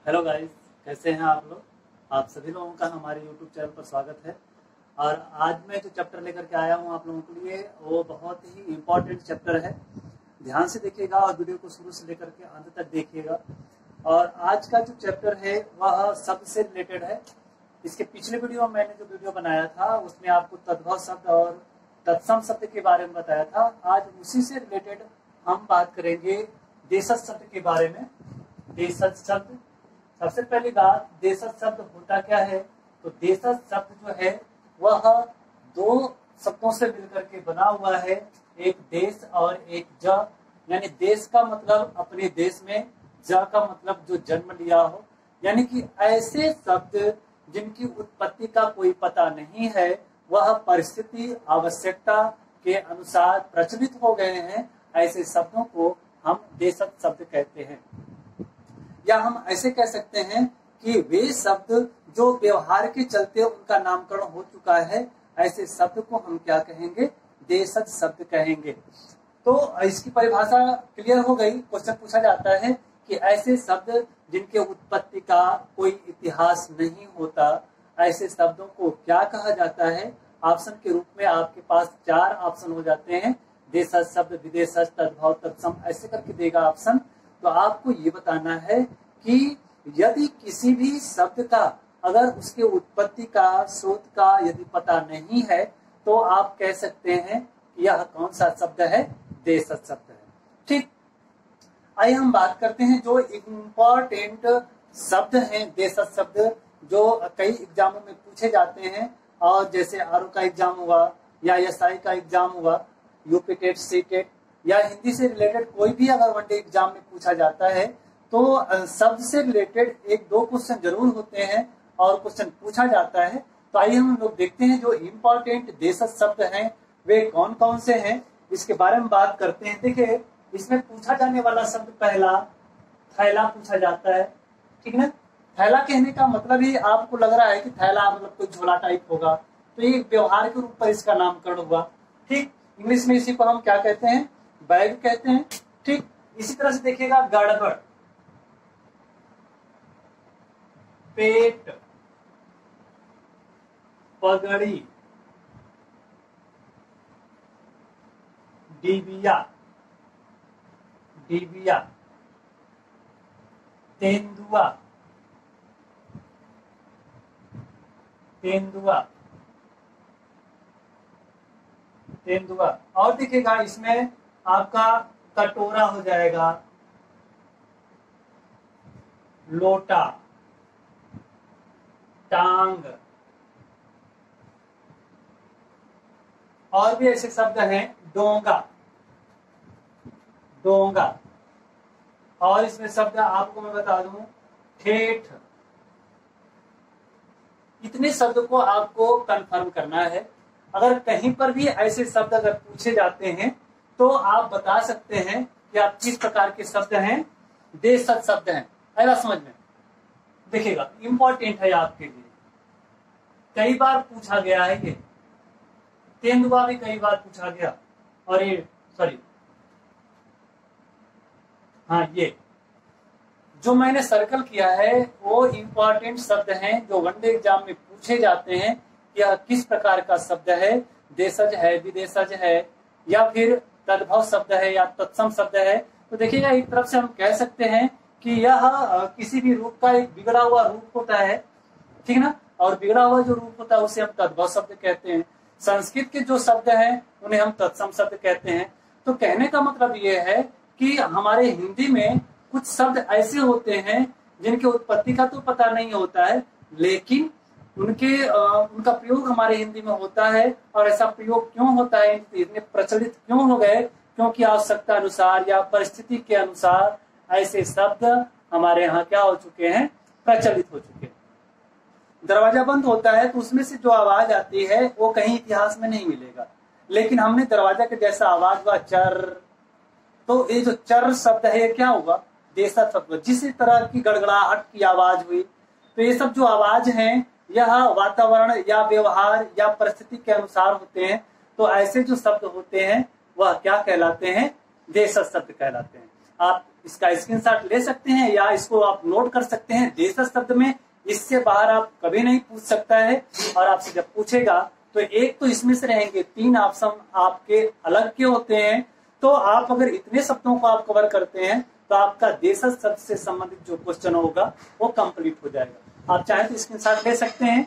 Hello guys, कैसे हैं आप लोग। आप सभी लोगों का हमारे यूट्यूब चैनल पर स्वागत है। और आज मैं जो चैप्टर लेकर के आया हूं आप लोगों के लिए वो बहुत ही इम्पोर्टेंट चैप्टर है। ध्यान से देखिएगा और वीडियो को शुरू से लेकर के अंत तक देखिएगा। और आज का जो चैप्टर है वह शब्द से रिलेटेड है। इसके पिछले वीडियो में मैंने जो वीडियो बनाया था उसमें आपको तद्भव शब्द और तत्सम शब्द के बारे में बताया था। आज उसी से रिलेटेड हम बात करेंगे देशज शब्द के बारे में। देशज शब्द, सबसे पहली बात, देशज शब्द होता क्या है। तो देशज शब्द जो है वह दो शब्दों से मिलकर के बना हुआ है, एक देश और एक ज। यानी देश का मतलब अपने देश में, ज का मतलब जो जन्म लिया हो। यानी कि ऐसे शब्द जिनकी उत्पत्ति का कोई पता नहीं है, वह परिस्थिति आवश्यकता के अनुसार प्रचलित हो गए हैं, ऐसे शब्दों को हम देशज शब्द कहते हैं। या हम ऐसे कह सकते हैं कि वे शब्द जो व्यवहार के चलते उनका नामकरण हो चुका है, ऐसे शब्द को हम क्या कहेंगे, देशज शब्द कहेंगे। तो इसकी परिभाषा क्लियर हो गई। क्वेश्चन पूछा जाता है कि ऐसे शब्द जिनके उत्पत्ति का कोई इतिहास नहीं होता, ऐसे शब्दों को क्या कहा जाता है। ऑप्शन के रूप में आपके पास 4 ऑप्शन हो जाते हैं, देशज शब्द, विदेशज, तद्भव, तत्सम, ऐसे करके देगा ऑप्शन। तो आपको ये बताना है कि यदि किसी भी शब्द का अगर उसके उत्पत्ति का, स्रोत का यदि पता नहीं है, तो आप कह सकते हैं कि यह कौन सा शब्द है, देशज शब्द है। ठीक, आइए हम बात करते हैं जो इम्पोर्टेंट शब्द हैं, देशज शब्द, जो कई एग्जामों में पूछे जाते हैं। और जैसे आरओ का एग्जाम हुआ या एसआई का एग्जाम हुआ, यूपी टेट, सी टेट, या हिंदी से रिलेटेड कोई भी अगर वनडे एग्जाम में पूछा जाता है तो शब्द से रिलेटेड 1-2 क्वेश्चन जरूर होते हैं और क्वेश्चन पूछा जाता है। तो आइए हम लोग देखते हैं जो इम्पोर्टेंट देशज शब्द हैं वे कौन कौन से हैं, इसके बारे में बात करते हैं। देखिए, इसमें पूछा जाने वाला शब्द पहला थैला पूछा जाता है। ठीक ना, थैला कहने का मतलब ही आपको लग रहा है कि थैला मतलब कोई झोला टाइप होगा, तो ये व्यवहार के रूप पर इसका नामकरण हुआ। ठीक, इंग्लिश में इसी को हम क्या कहते हैं, बैग कहते हैं। ठीक, इसी तरह से देखिएगा, गड़बड़, पेट, पगड़ी, डिबिया, डिबिया, तेंदुआ, तेंदुआ, तेंदुआ। और देखिएगा इसमें आपका कटोरा हो जाएगा, लोटा, टांग, और भी ऐसे शब्द हैं, डोंगा, डोंगा। और इसमें शब्द आपको मैं बता दूं, ठेठ। इतने शब्द को आपको कंफर्म करना है। अगर कहीं पर भी ऐसे शब्द अगर पूछे जाते हैं तो आप बता सकते हैं कि आप किस प्रकार के शब्द हैं, देशज शब्द हैं। आएगा समझ में। देखिएगा, इंपॉर्टेंट है आपके लिए, कई बार पूछा गया है ये। तेंदुआ भी कई बार पूछा गया, और ये सॉरी, हाँ, ये जो मैंने सर्कल किया है वो इंपॉर्टेंट शब्द हैं जो वनडे एग्जाम में पूछे जाते हैं। यह किस प्रकार का शब्द है, देशज है, विदेशज है, या फिर तद्भव शब्द है, या तत्सम शब्द है। तो देखिएगा, एक तरफ से हम कह सकते हैं कि यह किसी भी रूप का एक बिगड़ा हुआ रूप होता है। ठीक ना, और बिगड़ा हुआ जो रूप होता है उसे हम तद्भव शब्द कहते हैं। संस्कृत के जो शब्द हैं उन्हें हम तत्सम शब्द कहते हैं। तो कहने का मतलब ये है कि हमारे हिंदी में कुछ शब्द ऐसे होते हैं जिनके उत्पत्ति का तो पता नहीं होता है, लेकिन उनका प्रयोग हमारे हिंदी में होता है। और ऐसा प्रयोग क्यों होता है, इतने प्रचलित क्यों हो गए, क्योंकि आवश्यकता अनुसार या परिस्थिति के अनुसार ऐसे शब्द हमारे यहाँ क्या हो चुके हैं, प्रचलित हो चुके हैं। दरवाजा बंद होता है तो उसमें से जो आवाज आती है वो कहीं इतिहास में नहीं मिलेगा, लेकिन हमने दरवाजा के जैसा आवाज हुआ चर, तो ये जो चर शब्द है ये क्या हुआ, देशज शब्द। जिस तरह की गड़गड़ाहट की आवाज हुई, तो ये सब जो आवाज हैं यह वातावरण या व्यवहार या परिस्थिति के अनुसार होते हैं। तो ऐसे जो शब्द होते हैं वह क्या कहलाते हैं, देशज शब्द कहलाते हैं। आप इसका स्क्रीनशॉट ले सकते हैं या इसको आप नोट कर सकते हैं देशज शब्द में। इससे बाहर आप कभी नहीं पूछ सकता है। और आपसे जब पूछेगा तो एक तो इसमें से रहेंगे 3 ऑप्शन आपके अलग के होते हैं। तो आप अगर इतने शब्दों को आप कवर करते हैं तो आपका देशज शब्द से संबंधित जो क्वेश्चन होगा वो कंप्लीट हो जाएगा। आप चाहे तो स्क्रीनशॉट ले सकते हैं